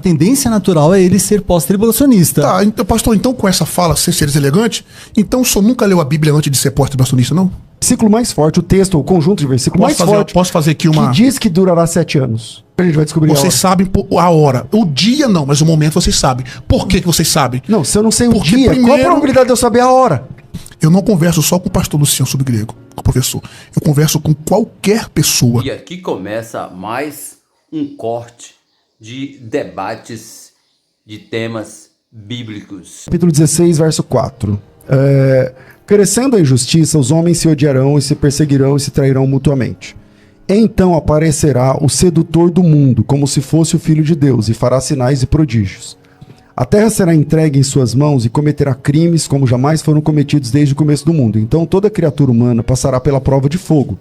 tendência natural é ele ser pós-tribulacionista. Tá, então, pastor, então com essa fala, ser seres elegantes, então o senhor nunca leu a Bíblia antes de ser pós-tribulacionista, não? Versículo mais forte, o texto, o conjunto de versículos mais forte. Posso fazer aqui uma... Que diz que durará 7 anos. A gente vai descobrir Vocês sabem a hora. O dia não, mas o momento vocês sabem. Por que vocês sabem? Não, se eu não sei o Porque dia, primeiro... qual a probabilidade de eu saber a hora? Eu não converso só com o pastor Luciano sobre grego, com o professor. Eu converso com qualquer pessoa. E aqui começa mais um corte de debates de temas bíblicos. Capítulo 16, verso 4. Crescendo a injustiça, os homens se odiarão e se perseguirão e se trairão mutuamente. Então aparecerá o sedutor do mundo, como se fosse o Filho de Deus, e fará sinais e prodígios. A terra será entregue em suas mãos e cometerá crimes como jamais foram cometidos desde o começo do mundo. Então toda criatura humana passará pela prova de fogo,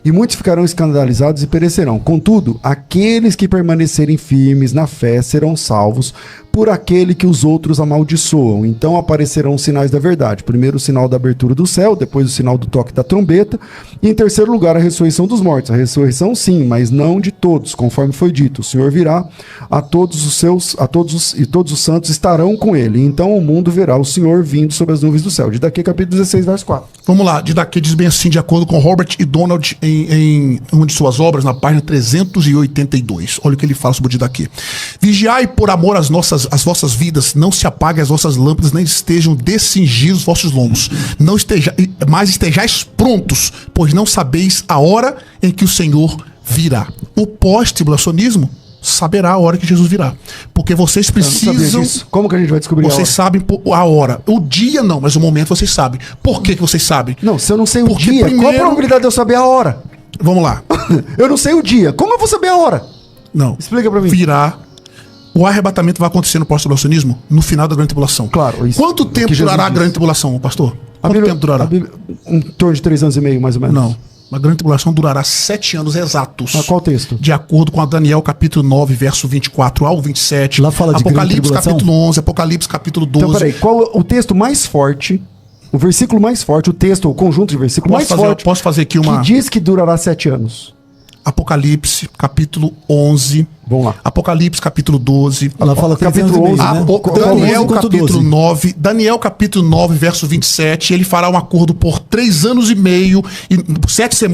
e muitos ficarão escandalizados e perecerão. Contudo, aqueles que permanecerem firmes na fé serão salvos por aquele que os outros amaldiçoam. Então aparecerão os sinais da verdade. Primeiro o sinal da abertura do céu, depois o sinal do toque da trombeta, e em terceiro lugar a ressurreição dos mortos. A ressurreição sim, mas não de todos, conforme foi dito. O Senhor virá a todos os santos estarão com ele. Então o mundo verá o Senhor vindo sobre as nuvens do céu. De daqui, capítulo 16, verso 4. Vamos lá, de daqui diz bem assim, de acordo com Robert e Donald em uma de suas obras, na página 382. Olha o que ele fala sobre o de daqui. Vigiai por amor as vossas vidas, não se apaguem as vossas lâmpadas, nem estejam descingidos os vossos lombos. Mas estejais prontos, pois não sabeis a hora em que o Senhor virá. O pós-tribulacionismo saberá a hora que Jesus virá. Porque vocês precisam... Como que a gente vai descobrir Vocês sabem a hora. O dia não, mas o momento vocês sabem. Por que vocês sabem? Não, se eu não sei o Porque dia, primeiro... qual a probabilidade de eu saber a hora? Vamos lá. Eu não sei o dia. Como eu vou saber a hora? Não. Explica pra mim. Virá. O arrebatamento vai acontecer no pós-tribulacionismo no final da grande tribulação. Claro. Isso, Quanto tempo durará a grande tribulação, pastor? Quanto tempo durará? Em torno de 3 anos e meio, mais ou menos. Não. A grande tribulação durará 7 anos exatos. Mas qual texto? De acordo com a Daniel capítulo 9, verso 24 ao 27. Lá fala de Apocalipse capítulo 11, Apocalipse capítulo 12. Então, peraí, qual o texto mais forte, o versículo mais forte, o texto, o conjunto de versículos mais forte... Posso fazer aqui uma... Que diz que durará 7 anos. Apocalipse capítulo 11. Vamos lá. Apocalipse capítulo 12. Ela fala capítulo 11, né? Daniel capítulo 9. Daniel capítulo 9, verso 27. Ele fará um acordo por 3 anos e meio, e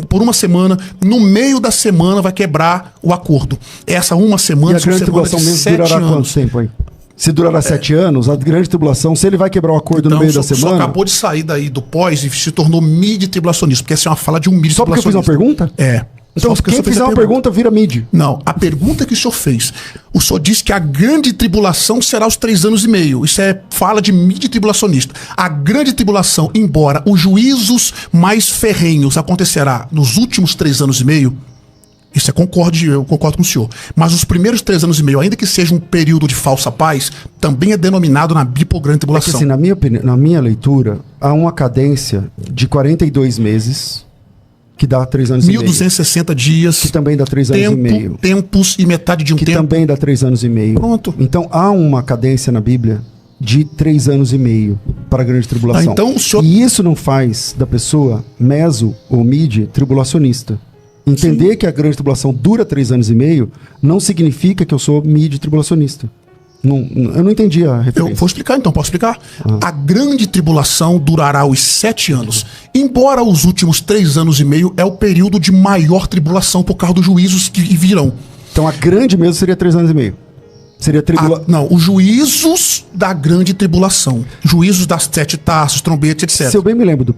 por uma semana. No meio da semana vai quebrar o acordo. Essa uma semana... E a grande tribulação mesmo durará quanto tempo aí? Se durará 7 anos, a grande tribulação, se ele vai quebrar o acordo no meio da semana... Só acabou de sair daí do pós e se tornou mid-tribulacionista, porque essa é uma fala de um mid-tribulacionista. Só porque eu fiz uma pergunta? É. Então, quem fizer uma pergunta vira mid. Não, a pergunta que o senhor fez. O senhor disse que a grande tribulação será os 3 anos e meio. Isso é fala de mid-tribulacionista. A grande tribulação, embora os juízos mais ferrenhos acontecerá nos últimos 3 anos e meio, isso eu concordo com o senhor. Mas os primeiros 3 anos e meio, ainda que seja um período de falsa paz, também é denominado na Bíblia por grande tribulação. É que, assim, na minha leitura, há uma cadência de 42 meses... que dá 3 anos e meio. 1.260 dias. Que também dá 3 anos e meio. Tempos e metade de um que tempo. Que também dá 3 anos e meio. Pronto. Então há uma cadência na Bíblia de 3 anos e meio para a grande tribulação. Então, o senhor... E isso não faz da pessoa meso ou mid tribulacionista. Entender Sim. que a grande tribulação dura 3 anos e meio não significa que eu sou mid tribulacionista. Eu não entendi a referência. Eu vou explicar então, posso explicar? A grande tribulação durará os 7 anos. Embora os últimos 3 anos e meio é o período de maior tribulação por causa dos juízos que virão. Então a grande mesmo seria 3 anos e meio. Seria Não, os juízos da grande tribulação. Juízos das 7 taças, trombetas, etc. Se eu bem me lembro do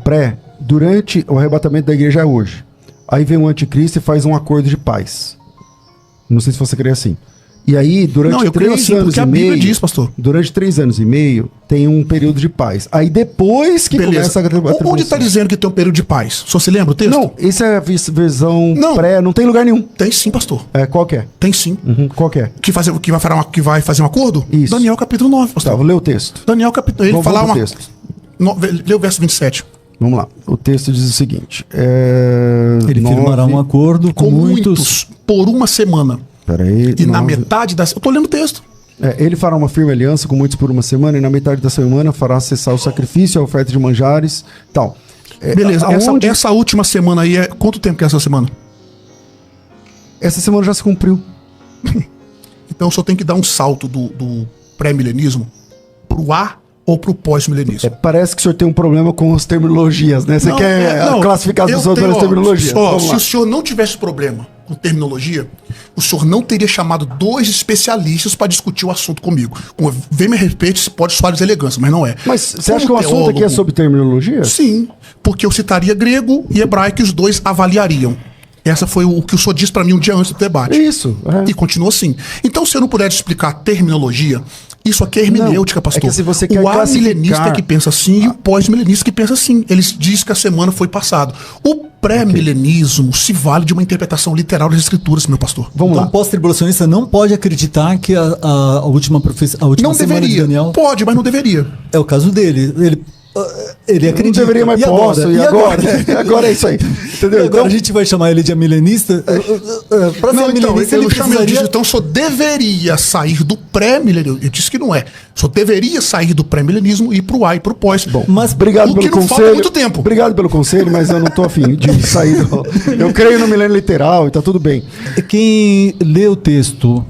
durante o arrebatamento da igreja é hoje. Aí vem o anticristo e faz um acordo de paz. Não sei se você crê assim. E aí, durante 3 anos e meio... diz, pastor. Durante 3 anos e meio, tem um período de paz. Aí depois que começa a tribulação... Onde está dizendo que tem um período de paz? O senhor se lembra o texto? Não, isso é a versão pré... Não tem lugar nenhum. Tem sim, pastor. Qual que é? Tem sim. Qual que é? Que vai fazer um acordo? Isso. Daniel capítulo 9, pastor. Tá, vou ler o texto. Daniel capítulo... Ele fala uma... texto. Lê o verso 27. Vamos lá. O texto diz o seguinte. Ele firmará um acordo com muitos por uma semana. Peraí. E na metade da... Eu tô lendo o texto. Ele fará uma firme aliança com muitos por uma semana, e na metade da semana fará cessar o sacrifício, a oferta de manjares, tal. Beleza. Essa última semana aí é... Quanto tempo que é essa semana? Essa semana já se cumpriu. Então o senhor tem que dar um salto do pré-milenismo pro A ou pro pós-milenismo. Parece que o senhor tem um problema com as terminologias, né? Você quer classificar as pessoas pelas terminologias. Se o senhor não tivesse problema com terminologia, o senhor não teria chamado 2 especialistas para discutir o assunto comigo. Vem me respeite, se pode soar deselegância, mas não é. Mas você acha que o assunto aqui é sobre terminologia? Sim, porque eu citaria grego e hebraico e os 2 avaliariam. Essa foi o que o senhor disse para mim um dia antes do debate. Isso. E continua assim. Então, se eu não puder explicar terminologia, isso aqui é hermenêutica, pastor. É que se você quer o amilenista que pensa assim e o pós-milenista que pensa assim. Eles dizem que a semana foi passada. O pré-milenismo se vale de uma interpretação literal das escrituras, meu pastor. Vamos lá. O pós-tribulacionista não pode acreditar que a última não semana deveria. de Daniel... Pode, mas não deveria. É o caso dele. Ele acredita. Não deveria, mas posso. E agora? Agora é isso aí. Entendeu? Agora então, a gente vai chamar ele de amilenista. Para ser milenista, ele precisaria... Então o senhor deveria sair do pré-milenismo. Eu disse que não é. O senhor deveria sair do pré-milenismo e ir pro A e pro pós. Bom, mas obrigado pelo conselho. Falta muito tempo. Obrigado pelo conselho, mas eu não tô afim de sair Eu creio no milênio literal e tá tudo bem. Quem lê o texto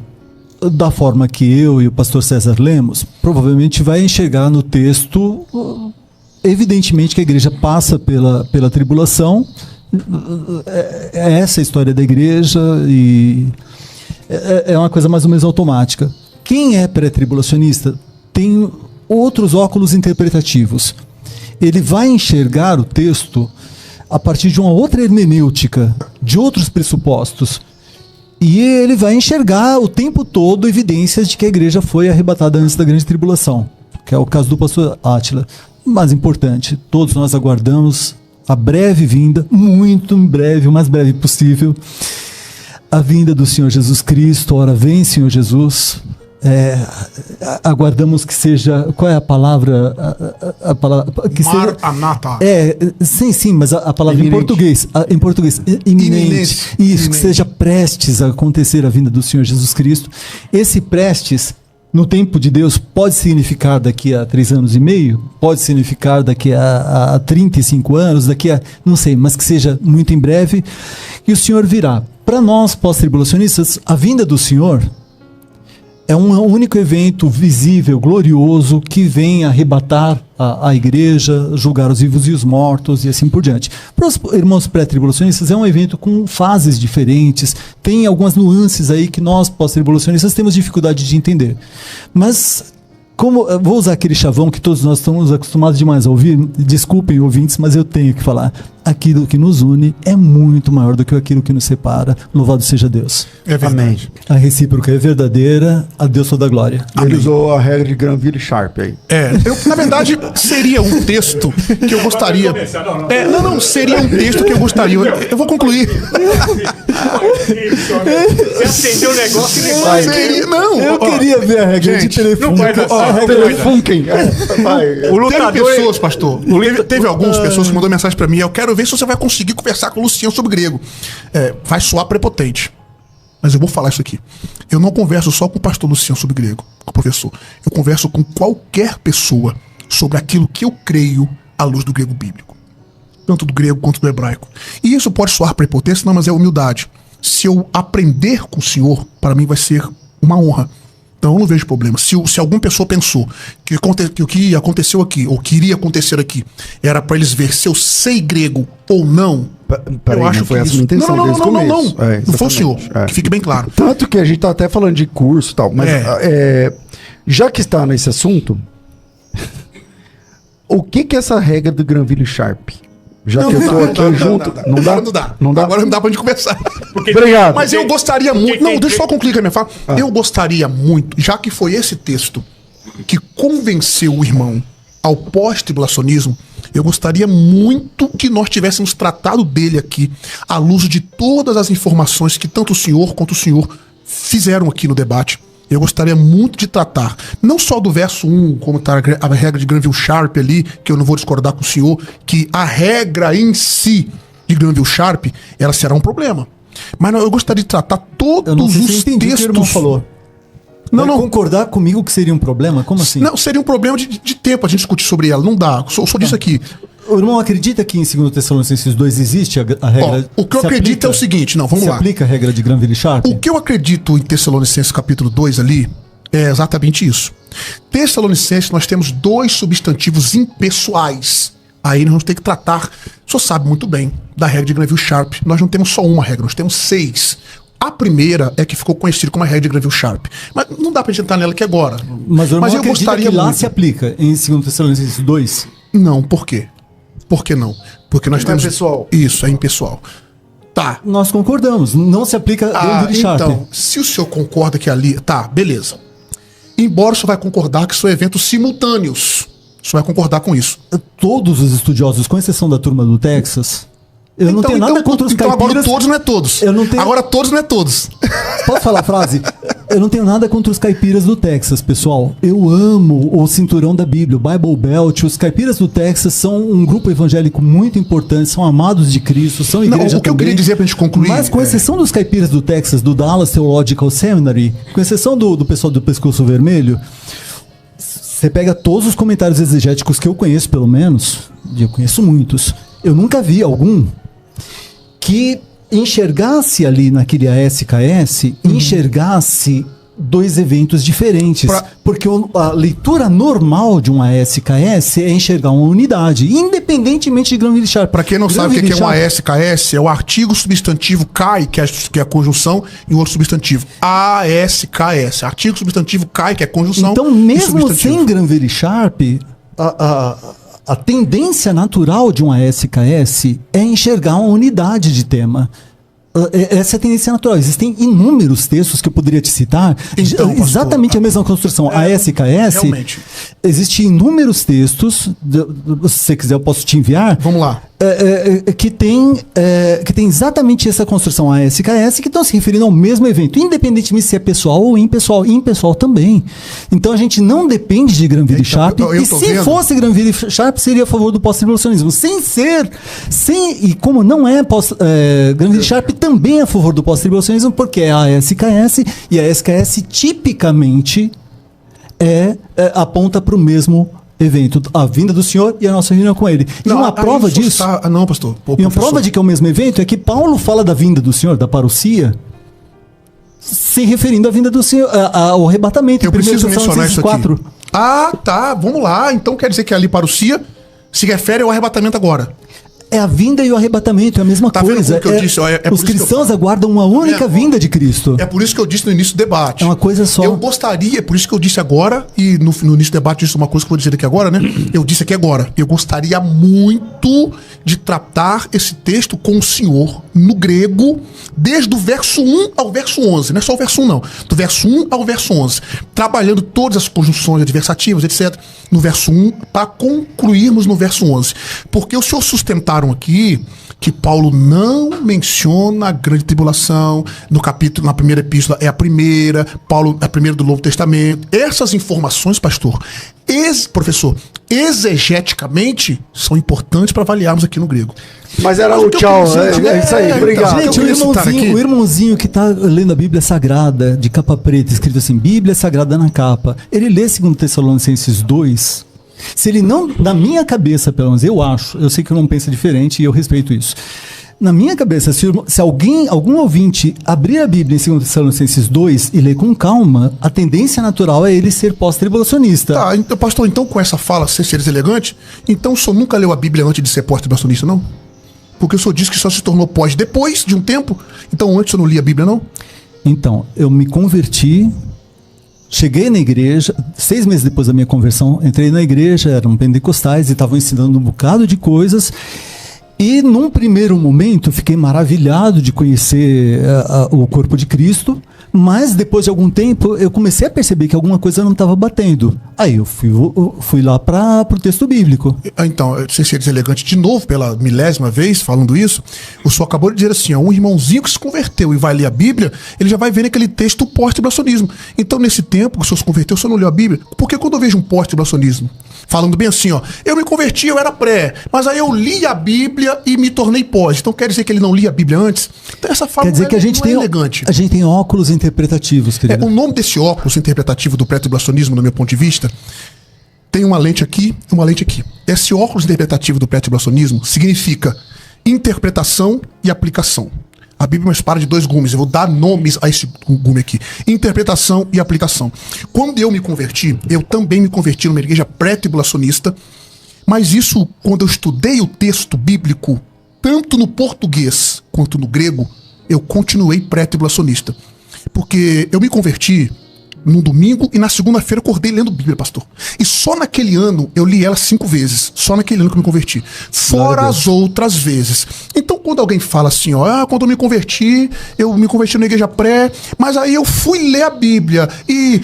da forma que eu e o pastor César lemos, provavelmente vai enxergar no texto... Evidentemente que a igreja passa pela tribulação, é essa a história da igreja e é uma coisa mais ou menos automática. Quem é pré-tribulacionista tem outros óculos interpretativos. Ele vai enxergar o texto a partir de uma outra hermenêutica, de outros pressupostos. E ele vai enxergar o tempo todo evidências de que a igreja foi arrebatada antes da grande tribulação, que é o caso do pastor Átila. Mais importante, todos nós aguardamos a breve vinda, muito em breve, o mais breve possível, a vinda do Senhor Jesus Cristo. Ora vem, Senhor Jesus. Aguardamos que seja... Qual é a palavra? A palavra que seja, anata. Sim, mas a palavra iminente. Em português, iminente. Isso, iminente. Que seja prestes a acontecer a vinda do Senhor Jesus Cristo. Esse prestes... No tempo de Deus, pode significar daqui a 3 anos e meio, pode significar daqui a 35 anos, daqui a, não sei, mas que seja muito em breve, e o Senhor virá. Para nós, pós-tribulacionistas, a vinda do Senhor é um único evento visível, glorioso, que vem arrebatar a igreja, julgar os vivos e os mortos e assim por diante. Para os irmãos pré-tribulacionistas é um evento com fases diferentes, tem algumas nuances aí que nós pós-tribulacionistas temos dificuldade de entender. Mas, vou usar aquele chavão que todos nós estamos acostumados demais a ouvir, desculpem ouvintes, mas eu tenho que falar. Aquilo que nos une é muito maior do que aquilo que nos separa. Louvado seja Deus. É verdade. A recíproca é verdadeira, a Deus toda a glória. Ele usou a regra de Granville Sharp aí. Na verdade, seria um texto que eu gostaria... seria um texto que eu gostaria... Eu vou concluir. Você acendeu o negócio e Eu queria ver a regra de telefone. Não vai dar O lutador... Teve pessoas, pastor. Teve algumas pessoas que mandou mensagem pra mim. Eu quero ver se você vai conseguir conversar com o Luciano sobre grego. Vai soar prepotente. Mas eu vou falar isso aqui. Eu não converso só com o pastor Luciano sobre grego, com o professor. Eu converso com qualquer pessoa sobre aquilo que eu creio à luz do grego bíblico. Tanto do grego quanto do hebraico. E isso pode soar prepotência, não, mas é humildade. Se eu aprender com o Senhor, para mim vai ser uma honra. Então eu não vejo problema. Se alguma pessoa pensou que o que aconteceu aqui, ou que iria acontecer aqui, era para eles ver se eu sei grego ou não, eu acho que foi essa a intenção. Não. Não foi o senhor. Que fique bem claro. Tanto que a gente tá até falando de curso e tal, mas já que está nesse assunto, o que é essa regra do Granville Sharp? Já que eu tô aqui junto. Não dá? Não dá? Agora não dá pra gente conversar. Obrigado. Mas eu gostaria muito. Não, deixa eu só concluir a minha fala. Eu gostaria muito, já que foi esse texto que convenceu o irmão ao pós-tribulacionismo, eu gostaria muito que nós tivéssemos tratado dele aqui, à luz de todas as informações que tanto o senhor quanto o senhor fizeram aqui no debate. Eu gostaria muito de tratar, não só do verso 1, como está a regra de Granville Sharp ali, que eu não vou discordar com o senhor, que a regra em si de Granville Sharp, ela será um problema. Mas eu gostaria de tratar todos os textos... Que o irmão falou. Não. Concordar comigo que seria um problema? Como assim? Não, seria um problema de tempo a gente discutir sobre ela. Não dá. Só disse aqui. O irmão acredita que em 2 Tessalonicenses 2 existe a regra... O que eu acredito é o seguinte, não, vamos lá. Se aplica a regra de Granville Sharp? O que eu acredito em Tessalonicenses capítulo 2 ali é exatamente isso. Tessalonicenses, nós temos 2 substantivos impessoais. Aí nós vamos ter que tratar, o senhor sabe muito bem, da regra de Granville Sharp. Nós não temos só uma regra, nós temos 6. A primeira é que ficou conhecida como a regra de Granville Sharp. Mas não dá pra gente entrar nela aqui agora. Mas eu gostaria que lá se aplica em 2 Tessalonicenses 2? Não, por quê? Por que não? Porque nós temos... É impessoal. Isso, é impessoal. Tá. Nós concordamos, não se aplica Granville Sharp. Então, se o senhor concorda que ali... Tá, beleza. Embora o senhor vai concordar que são eventos simultâneos. O senhor vai concordar com isso. Todos os estudiosos, com exceção da turma do Texas... Eu não tenho nada contra os caipiras. Agora todos não é todos. Agora todos não é todos. Posso falar a frase? Eu não tenho nada contra os caipiras do Texas, pessoal. Eu amo o cinturão da Bíblia, o Bible Belt. Os caipiras do Texas são um grupo evangélico muito importante, são amados de Cristo, são igreja. O que eu queria dizer pra gente concluir... Mas com exceção dos caipiras do Texas, do Dallas Theological Seminary, com exceção do pessoal do Pescoço Vermelho, você pega todos os comentários exegéticos que eu conheço, pelo menos, e eu conheço muitos, eu nunca vi algum que enxergasse ali naquele ASKS, enxergasse 2 eventos diferentes. Porque a leitura normal de um ASKS é enxergar uma unidade, independentemente de Granville Sharp. Para quem não sabe o que é um ASKS, é o artigo substantivo CAI, que é a conjunção, e o outro substantivo. ASKS. Artigo substantivo CAI, que é a conjunção. Então, mesmo sem Granville Sharp, a tendência natural de um ASKS é enxergar uma unidade de tema. Essa é a tendência natural. Existem inúmeros textos que eu poderia te citar. Então, exatamente a mesma construção. ASKS, realmente. Existem inúmeros textos. Se você quiser, eu posso te enviar. Vamos lá. Que tem exatamente essa construção ASKS, que estão se referindo ao mesmo evento, independentemente se é pessoal ou impessoal. Impessoal também. Então a gente não depende de Granville Sharp. E se fosse Granville Sharp, seria a favor do pós-tribulacionismo. E como não é Granville Sharp, também é a favor do pós-tribulacionismo, porque é a ASKS, e a ASKS tipicamente aponta para o mesmo evento, a vinda do Senhor e a nossa reunião com Ele. E uma prova disso... Não, pastor. E uma prova de que é o mesmo evento é que Paulo fala da vinda do Senhor, da parousia, se referindo à vinda do Senhor, ao arrebatamento. Eu preciso mencionar isso aqui. Tá. Vamos lá. Então quer dizer que ali parousia se refere ao arrebatamento agora. É a vinda e o arrebatamento, é a mesma coisa. Que eu disse, os cristãos aguardam uma única vinda de Cristo. É por isso que eu disse no início do debate. É uma coisa só. Eu gostaria, por isso que eu disse agora, e no início do debate disse uma coisa que eu vou dizer aqui agora, né? Eu disse aqui agora. Eu gostaria muito de tratar esse texto com o senhor no grego, desde o verso 1 ao verso 11. Não é só o verso 1, não. Do verso 1 ao verso 11. Trabalhando todas as conjunções adversativas, etc. No verso 1, para concluirmos no verso 11. Porque o senhor sustentaram aqui que Paulo não menciona a grande tribulação no capítulo, na primeira epístola é a primeira, Paulo é a primeira do Novo Testamento. Essas informações, pastor, professor, exegeticamente são importantes para avaliarmos aqui no grego. Mas era o tchau, é isso aí, obrigado. Gente, o irmãozinho que tá lendo a Bíblia Sagrada, de capa preta, escrito assim, Bíblia Sagrada na capa, ele lê 2 Tessalonicenses 2, se ele não, na minha cabeça, pelo menos eu sei que eu não penso diferente e eu respeito isso. Na minha cabeça, se algum ouvinte abrir a Bíblia em 2 Tessalonicenses 2 e ler com calma, a tendência natural é ele ser pós-tribulacionista. Tá, então, pastor, então com essa fala, sem ser elegante, então o senhor nunca leu a Bíblia antes de ser pós-tribulacionista, não? Porque o senhor disse que só se tornou pós depois de um tempo, então antes eu não li a Bíblia, não? Então, eu me converti, cheguei na igreja, 6 meses depois da minha conversão, entrei na igreja, eram pentecostais e estavam ensinando um bocado de coisas. E num primeiro momento fiquei maravilhado de conhecer o corpo de Cristo, mas depois de algum tempo eu comecei a perceber que alguma coisa não estava batendo. Aí eu fui lá para o texto bíblico. Então, sem ser deselegante de novo, pela 1000ª vez falando isso, o senhor acabou de dizer assim, um irmãozinho que se converteu e vai ler a Bíblia, ele já vai ver naquele texto pós-tribulacionismo. Então, nesse tempo que o senhor se converteu, o senhor não leu a Bíblia? Porque quando eu vejo um pós-tribulacionismo, falando bem assim, eu me converti, eu era pré, mas aí eu li a Bíblia e me tornei pós. Então quer dizer que ele não lia a Bíblia antes? Então essa fala quer dizer que a gente tem elegante. A gente tem óculos interpretativos, querido. O nome desse óculos interpretativo do pré-tribulacionismo, do meu ponto de vista, tem uma lente aqui e uma lente aqui. Esse óculos interpretativo do pré-tribulacionismo significa interpretação e aplicação. A Bíblia é uma espada de 2 gumes. Eu vou dar nomes a esse gume aqui. Interpretação e aplicação. Quando eu me converti, eu também me converti numa igreja pré-tribulacionista, mas isso, quando eu estudei o texto bíblico, tanto no português quanto no grego, eu continuei pré-tribulacionista. Porque eu me converti num domingo e na segunda-feira eu acordei lendo Bíblia, pastor. E só naquele ano eu li ela 5 vezes. Só naquele ano que eu me converti. Fora as outras vezes. Então quando alguém fala assim, ó, quando eu me converti na igreja pré, mas aí eu fui ler a Bíblia e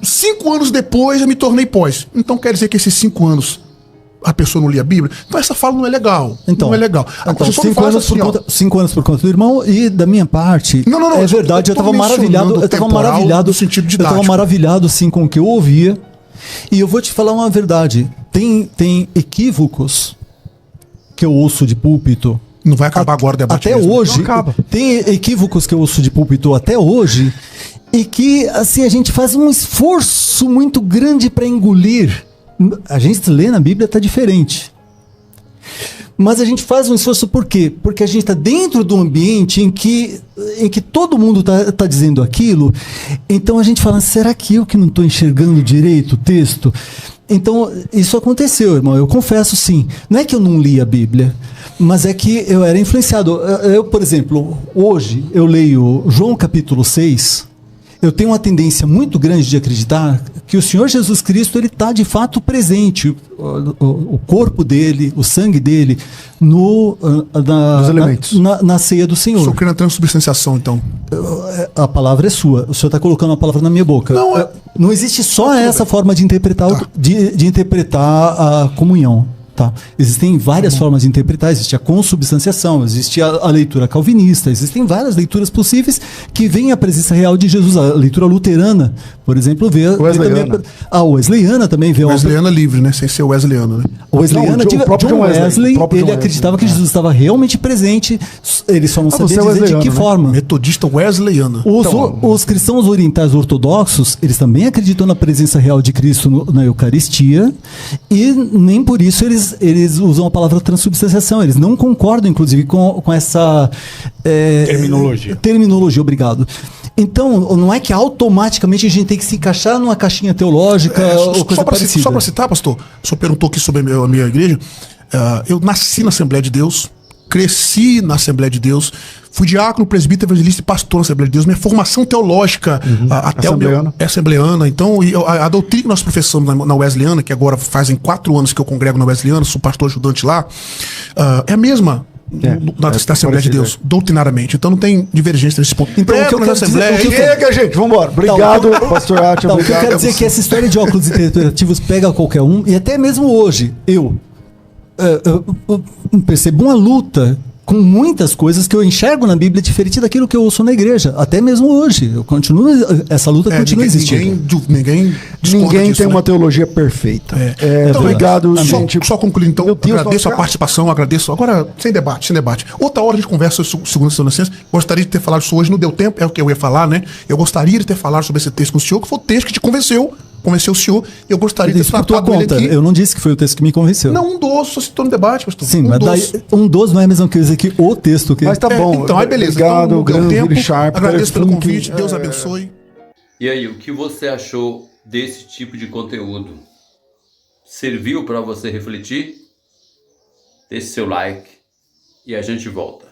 5 anos depois eu me tornei pós. Então quer dizer que esses 5 anos a pessoa não lia a Bíblia? Então essa fala não é legal. Então, não é legal. Então, 5 anos por conta do irmão, e da minha parte, não, é verdade, eu estava maravilhado, no sentido didático. Eu estava maravilhado assim com o que eu ouvia. E eu vou te falar uma verdade. Tem equívocos que eu ouço de púlpito. Não vai acabar agora o debate. Até mesmo. hoje, tem equívocos que eu ouço de púlpito até hoje, e que assim a gente faz um esforço muito grande para engolir. A gente lê na Bíblia, está diferente. Mas a gente faz um esforço por quê? Porque a gente está dentro do ambiente em que todo mundo tá dizendo aquilo. Então a gente fala, será que eu que não estou enxergando direito o texto? Então isso aconteceu, irmão. Eu confesso, sim. Não é que eu não li a Bíblia, mas é que eu era influenciado. Eu, por exemplo, hoje eu leio João capítulo 6. Eu tenho uma tendência muito grande de acreditar que o Senhor Jesus Cristo, ele está de fato presente, o corpo dele, o sangue dele, nos elementos. Na ceia do Senhor. Estou querendo a transubstanciação, então. A palavra é sua. O Senhor está colocando a palavra na minha boca. Não existe só essa forma de interpretar, de interpretar a comunhão. Tá. Existem várias formas de interpretar, existe a consubstanciação, existe a leitura calvinista, existem várias leituras possíveis que veem a presença real de Jesus. A leitura luterana, por exemplo, vê também a wesleyana também vê. Wesleyana livre, né? Sem ser wesleyano, né? O wesleyana, John Wesley, ele acreditava que Jesus estava realmente presente, ele só não sabia dizer de que forma. Metodista wesleyana. Os cristãos orientais ortodoxos, eles também acreditam na presença real de Cristo na Eucaristia, e nem por isso eles usam a palavra transubstanciação. Eles não concordam, inclusive, com essa terminologia, obrigado. Então, não é que automaticamente a gente tem que se encaixar numa caixinha teológica ou coisa parecida. Só para citar, pastor, o senhor perguntou aqui sobre a minha igreja. Eu nasci na Assembleia de Deus, cresci na Assembleia de Deus, fui diácono, presbítero, evangelista e pastor na Assembleia de Deus. Minha formação teológica até é assembleana. Então, a doutrina que nós professamos na Wesleyana, que agora fazem 4 anos que eu congrego na Wesleyana, sou pastor ajudante lá, é a mesma da Assembleia de Deus, doutrinariamente. Então não tem divergência nesse ponto. Então, o que eu quero dizer... Chega, gente, vambora. Obrigado, pastor Atia. O que eu quero dizer é que essa história de óculos interpretativos pega qualquer um, e até mesmo hoje, eu percebo uma luta com muitas coisas que eu enxergo na Bíblia diferente daquilo que eu ouço na igreja. Até mesmo hoje. Essa luta continua existindo. Ninguém tem uma teologia perfeita. Então, obrigado, gente. Só concluindo, então, agradeço a participação, agradeço. Agora, sem debate. Outra hora a gente conversa sobre segundo a licença. Gostaria de ter falado isso hoje, não deu tempo, é o que eu ia falar, né? Eu gostaria de ter falado sobre esse texto com o senhor, que foi o texto que te convenceu o senhor. Eu gostaria de ter tratado ele aqui. Eu não disse que foi o texto que me convenceu. Não, um dos, só citou no debate, pastor. Sim, mas um dos não é a mesma coisa que o texto que... Mas tá bom. Então, aí beleza. Obrigado, grande Richard. Agradeço pelo convite, Deus abençoe. E aí, o que você achou desse tipo de conteúdo? Serviu para você refletir? Deixe seu like e a gente volta.